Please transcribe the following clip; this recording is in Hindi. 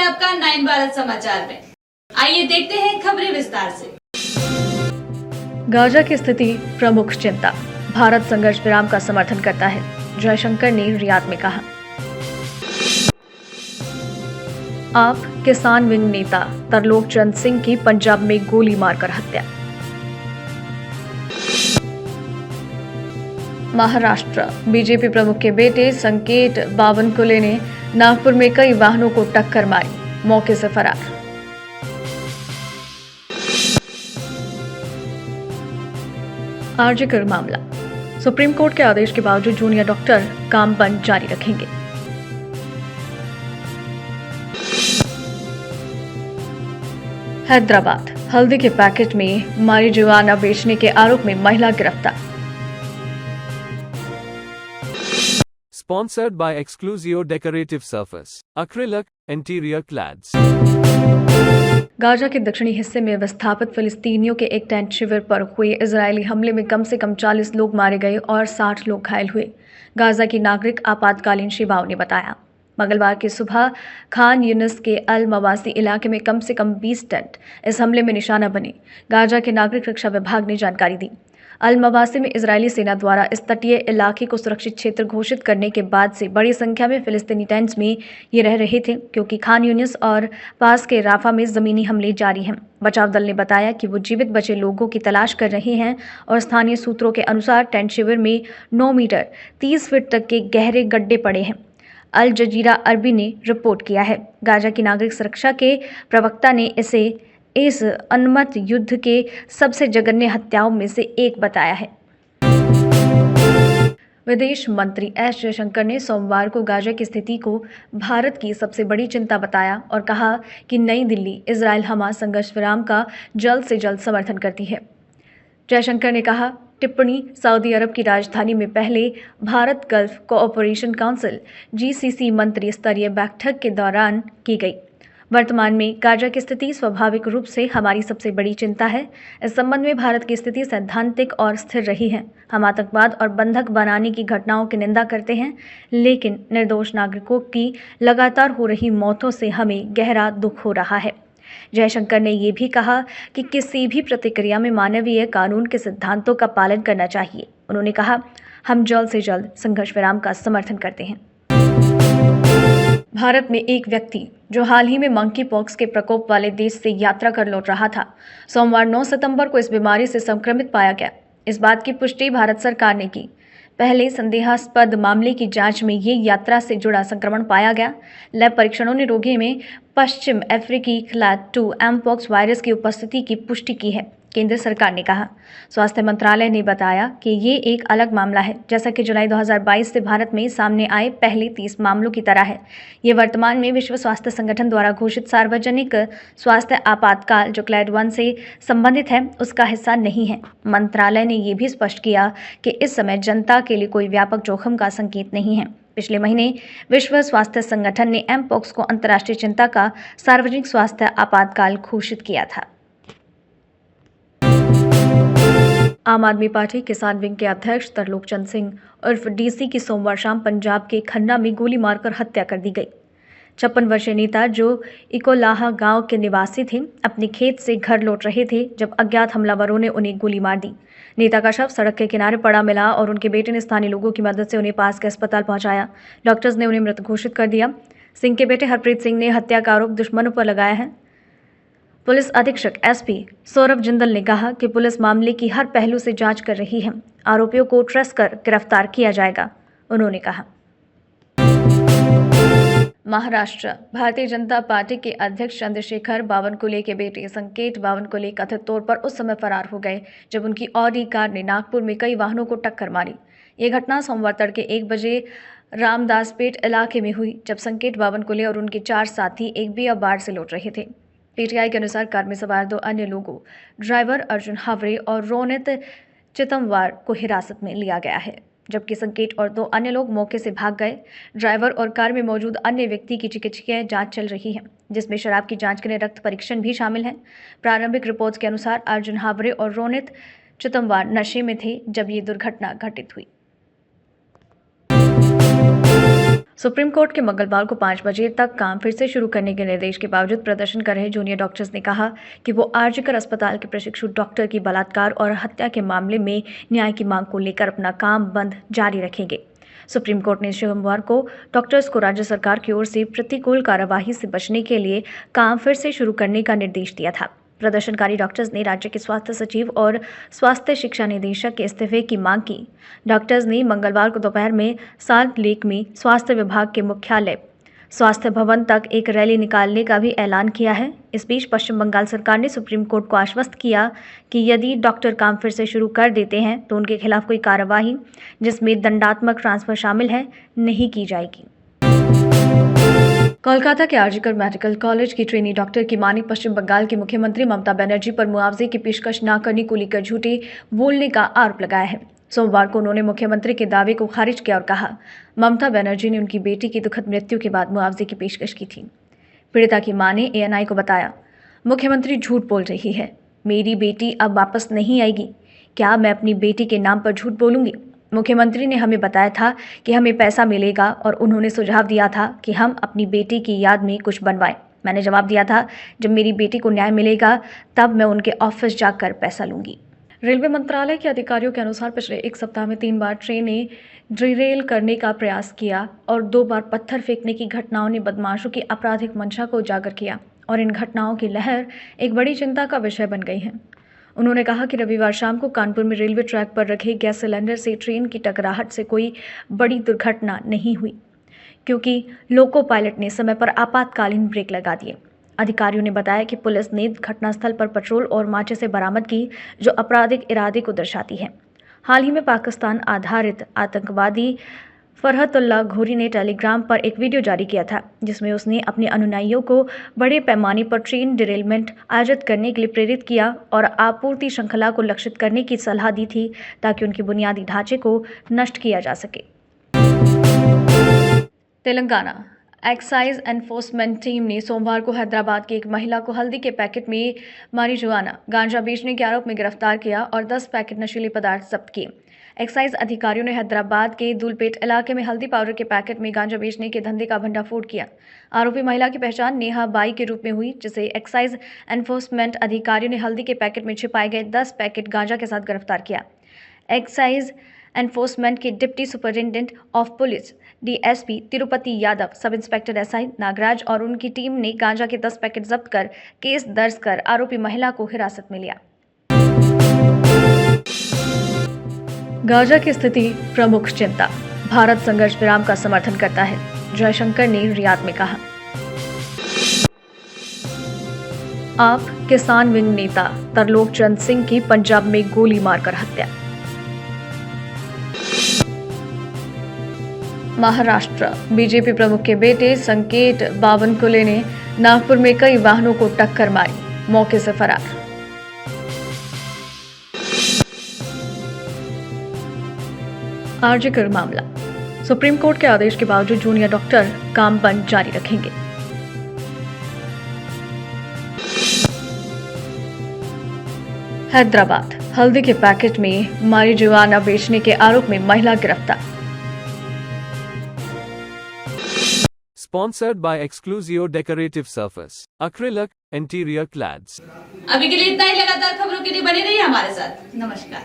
आपका 9 भारत समाचार में। आइए देखते हैं खबरें विस्तार से। गाजा की स्थिति प्रमुख चिंता। भारत संघर्ष विराम का समर्थन करता है, जयशंकर ने रियाद में कहा। आप किसान विंग नेता तरलोक चंद सिंह की पंजाब में गोली मारकर हत्या। महाराष्ट्र बीजेपी प्रमुख के बेटे संकेत बावनकुले ने नागपुर में कई वाहनों को टक्कर मारी, मौके से फरार। आरजी कर मामला। सुप्रीम कोर्ट के आदेश के बावजूद जूनियर डॉक्टर काम बंद जारी रखेंगे। हैदराबाद हल्दी के पैकेट में मारिजुआना बेचने के आरोप में महिला गिरफ्तार। Sponsored by Exclusio Decorative Surface, Acrylic, Interior Clads. Gaza के दक्षिणी हिस्से में विस्थापित फिलिस्तीनियों के एक टेंट शिविर पर हुए इजरायली हमले में कम से कम 40 लोग मारे गए और 60 लोग घायल हुए, गाजा की नागरिक आपातकालीन सेवाओं ने बताया। मंगलवार की सुबह खान यूनिस के अल मवासी इलाके में कम से कम 20 टेंट इस हमले में निशाना बने, गाजा के नागरिक रक्षा विभाग ने जानकारी दी। अल मवासी में इजरायली सेना द्वारा इस तटीय इलाके को सुरक्षित क्षेत्र घोषित करने के बाद से बड़ी संख्या में फिलिस्तीनी टेंट्स में ये रह रहे थे, क्योंकि खान यूनिस और पास के राफा में जमीनी हमले जारी हैं। बचाव दल ने बताया कि वो जीवित बचे लोगों की तलाश कर रहे हैं और स्थानीय सूत्रों के अनुसार टेंट शिविर में 9 मीटर 30 फीट तक के गहरे गड्ढे पड़े हैं। अल जजीरा अरबी ने रिपोर्ट किया है। गाजा की नागरिक सुरक्षा के प्रवक्ता ने इसे इस अनमत युद्ध के सबसे जघन्य हत्याओं में से एक बताया है। विदेश मंत्री एस जयशंकर ने सोमवार को गाजा की स्थिति को भारत की सबसे बड़ी चिंता बताया और कहा कि नई दिल्ली इजरायल हमास संघर्ष विराम का जल्द से जल्द समर्थन करती है। जयशंकर ने कहा, टिप्पणी सऊदी अरब की राजधानी में पहले Bharat gulf cooperation council GCC मंत्री स्तरीय बैठक के दौरान की गई। वर्तमान में गाजा की स्थिति स्वाभाविक रूप से हमारी सबसे बड़ी चिंता है। इस संबंध में भारत की स्थिति सैद्धांतिक और स्थिर रही है। हम आतंकवाद और बंधक बनाने की घटनाओं की निंदा करते हैं, लेकिन निर्दोष नागरिकों की लगातार हो रही मौतों से हमें गहरा दुख हो रहा है। जयशंकर ने यह भी कहा कि किसी भी प्रतिक्रिया में मानवीय कानून के सिद्धांतों का पालन करना चाहिए। उन्होंने कहा, हम जल्द से जल्द संघर्ष विराम का समर्थन करते हैं। भारत में एक व्यक्ति जो हाल ही में मंकी पॉक्स के प्रकोप वाले देश से यात्रा कर लौट रहा था, सोमवार 9 सितंबर को इस बीमारी से संक्रमित पाया गया। इस बात की पुष्टि भारत सरकार ने की। पहले संदेहास्पद मामले की जांच में ये यात्रा से जुड़ा संक्रमण पाया गया। लैब परीक्षणों ने रोगी में पश्चिम अफ्रीकी क्लैड 2 एमपॉक्स वायरस की उपस्थिति की पुष्टि की है, केंद्र सरकार ने कहा। स्वास्थ्य मंत्रालय ने बताया कि ये एक अलग मामला है, जैसा कि जुलाई 2022 से भारत में सामने आए पहले 30 मामलों की तरह है। ये वर्तमान में विश्व स्वास्थ्य संगठन द्वारा घोषित सार्वजनिक स्वास्थ्य आपातकाल जो क्लैड 1 से संबंधित है, उसका हिस्सा नहीं है। मंत्रालय ने यह भी स्पष्ट किया कि इस समय जनता के लिए कोई व्यापक जोखिम का संकेत नहीं है। पिछले महीने विश्व स्वास्थ्य संगठन ने एमपॉक्स को अंतर्राष्ट्रीय चिंता का सार्वजनिक स्वास्थ्य आपातकाल घोषित किया था। आम आदमी पार्टी किसान विंग के अध्यक्ष तरलोक चंद सिंह उर्फ DC की सोमवार शाम पंजाब के खन्ना में गोली मारकर हत्या कर दी गई। 56 वर्षीय नेता जो इकोलाहा गांव के निवासी थे, अपने खेत से घर लौट रहे थे जब अज्ञात हमलावरों ने उन्हें गोली मार दी। नेता का शव सड़क के किनारे पड़ा मिला और उनके बेटे ने स्थानीय लोगों की मदद से उन्हें पास के अस्पताल पहुंचाया। डॉक्टर्स ने उन्हें मृत घोषित कर दिया। सिंह के बेटे हरप्रीत सिंह ने हत्या का आरोप दुश्मनों पर लगाया है। पुलिस अधीक्षक SP सौरभ जिंदल ने कहा कि पुलिस मामले की हर पहलू से जांच कर रही है। आरोपियों को ट्रेस कर गिरफ्तार किया जाएगा, उन्होंने कहा। महाराष्ट्र भारतीय जनता पार्टी के अध्यक्ष चंद्रशेखर बावनकुले के बेटे संकेत बावनकुले कथित तौर पर उस समय फरार हो गए जब उनकी ऑडी कार ने नागपुर में कई वाहनों को टक्कर मारी। ये घटना सोमवार तड़के 1 बजे रामदासपेट इलाके में हुई, जब संकेत बावनकुले और उनके 4 साथी एक बियर बार से लौट रहे थे। PTI के अनुसार कार में सवार 2 अन्य लोगों, ड्राइवर अर्जुन हावरे और रोनित चितमवार को हिरासत में लिया गया है, जबकि संकेत और 2 अन्य लोग मौके से भाग गए। ड्राइवर और कार में मौजूद अन्य व्यक्ति की चिकित्सकीय जांच चल रही है, जिसमें शराब की जांच के लिए रक्त परीक्षण भी शामिल है। प्रारंभिक रिपोर्ट्स के अनुसार अर्जुन हावरे और रोनित चितमवार नशे में थे जब ये दुर्घटना घटित हुई। सुप्रीम कोर्ट के मंगलवार को 5 बजे तक काम फिर से शुरू करने के निर्देश के बावजूद प्रदर्शन कर रहे जूनियर डॉक्टर्स ने कहा कि वो आरजीकर अस्पताल के प्रशिक्षु डॉक्टर की बलात्कार और हत्या के मामले में न्याय की मांग को लेकर अपना काम बंद जारी रखेंगे। सुप्रीम कोर्ट ने सोमवार को डॉक्टर्स को राज्य सरकार की ओर से प्रतिकूल कार्यवाही से बचने के लिए काम फिर से शुरू करने का निर्देश दिया था। प्रदर्शनकारी डॉक्टर्स ने राज्य के स्वास्थ्य सचिव और स्वास्थ्य शिक्षा निदेशक के इस्तीफे की मांग की। डॉक्टर्स ने मंगलवार को दोपहर में साल्ट लेक में स्वास्थ्य विभाग के मुख्यालय स्वास्थ्य भवन तक एक रैली निकालने का भी ऐलान किया है। इस बीच पश्चिम बंगाल सरकार ने सुप्रीम कोर्ट को आश्वस्त किया कि यदि डॉक्टर काम फिर से शुरू कर देते हैं तो उनके खिलाफ कोई कार्रवाई, जिसमें दंडात्मक ट्रांसफर शामिल है, नहीं की जाएगी। कोलकाता के आरजीकर मेडिकल कॉलेज की ट्रेनी डॉक्टर की मां ने पश्चिम बंगाल की मुख्यमंत्री ममता बनर्जी पर मुआवजे की पेशकश न करने को लेकर झूठे बोलने का आरोप लगाया है। सोमवार को उन्होंने मुख्यमंत्री के दावे को खारिज किया और कहा, ममता बनर्जी ने उनकी बेटी की दुखद मृत्यु के बाद मुआवजे की पेशकश की थी। पीड़िता की मां ने एएनआई को बताया, मुख्यमंत्री झूठ बोल रही है, मेरी बेटी अब वापस नहीं आएगी। क्या मैं अपनी बेटी के नाम पर झूठ बोलूंगी? मुख्यमंत्री ने हमें बताया था कि हमें पैसा मिलेगा और उन्होंने सुझाव दिया था कि हम अपनी बेटी की याद में कुछ बनवाएं। मैंने जवाब दिया था, जब मेरी बेटी को न्याय मिलेगा तब मैं उनके ऑफिस जाकर पैसा लूंगी। रेलवे मंत्रालय के अधिकारियों के अनुसार पिछले एक सप्ताह में 3 बार ट्रेनें डिरेल करने का प्रयास किया और 2 बार पत्थर फेंकने की घटनाओं ने बदमाशों की आपराधिक मंशा को उजागर किया और इन घटनाओं की लहर एक बड़ी चिंता का विषय बन गई है। उन्होंने कहा कि रविवार शाम को कानपुर में रेलवे ट्रैक पर रखे गैस सिलेंडर से ट्रेन की टकराहट से कोई बड़ी दुर्घटना नहीं हुई, क्योंकि लोको पायलट ने समय पर आपातकालीन ब्रेक लगा दिए। अधिकारियों ने बताया कि पुलिस ने घटनास्थल पर पेट्रोल और माचिसें बरामद की, जो आपराधिक इरादे को दर्शाती है। हाल ही में पाकिस्तान आधारित आतंकवादी फरहतुल्लाह घोरी ने टेलीग्राम पर एक वीडियो जारी किया था, जिसमें उसने अपने अनुयायियों को बड़े पैमाने पर ट्रेन डिरेलमेंट आयोजित करने के लिए प्रेरित किया और आपूर्ति श्रृंखला को लक्षित करने की सलाह दी थी ताकि उनके बुनियादी ढांचे को नष्ट किया जा सके। तेलंगाना एक्साइज एनफोर्समेंट टीम ने सोमवार को हैदराबाद की एक महिला को हल्दी के पैकेट में मारिजुआना गांजा बेचने के आरोप में गिरफ्तार किया और 10 पैकेट नशीले पदार्थ जब्त किए। एक्साइज अधिकारियों ने हैदराबाद के दूलपेट इलाके में हल्दी पाउडर के पैकेट में गांजा बेचने के धंधे का भंडाफोड़ किया। आरोपी महिला की पहचान नेहा बाई के रूप में हुई, जिसे एक्साइज एनफोर्समेंट अधिकारियों ने हल्दी के पैकेट में छिपाए गए 10 पैकेट गांजा के साथ गिरफ्तार किया। एक्साइज एनफोर्समेंट के deputy superintendent of police DSP Tirupati Yadav, sub inspector SI Nagraj और उनकी टीम ने गांजा के 10 पैकेट जब्त कर केस दर्ज कर आरोपी महिला को हिरासत में लिया। गाजा की स्थिति प्रमुख चिंता, भारत संघर्ष विराम का समर्थन करता है, जयशंकर ने रियाद में कहा। आप किसान विंग नेता तरलोक चंद सिंह की पंजाब में गोली मारकर हत्या। महाराष्ट्र बीजेपी प्रमुख के बेटे संकेत बावनकुले ने नागपुर में कई वाहनों को टक्कर मारी, मौके से फरार। आरजीकर मामला, सुप्रीम कोर्ट के आदेश के बावजूद जूनियर डॉक्टर काम बंद जारी रखेंगे। हैदराबाद, हल्दी के पैकेट में मारिजुआना बेचने के आरोप में महिला गिरफ्तार। Sponsored by Exclusio Decorative Surface, Acrylic Interior Clads. अभी के लिए इतना ही। लगातार खबरों के लिए बने रहिए हमारे साथ। नमस्कार।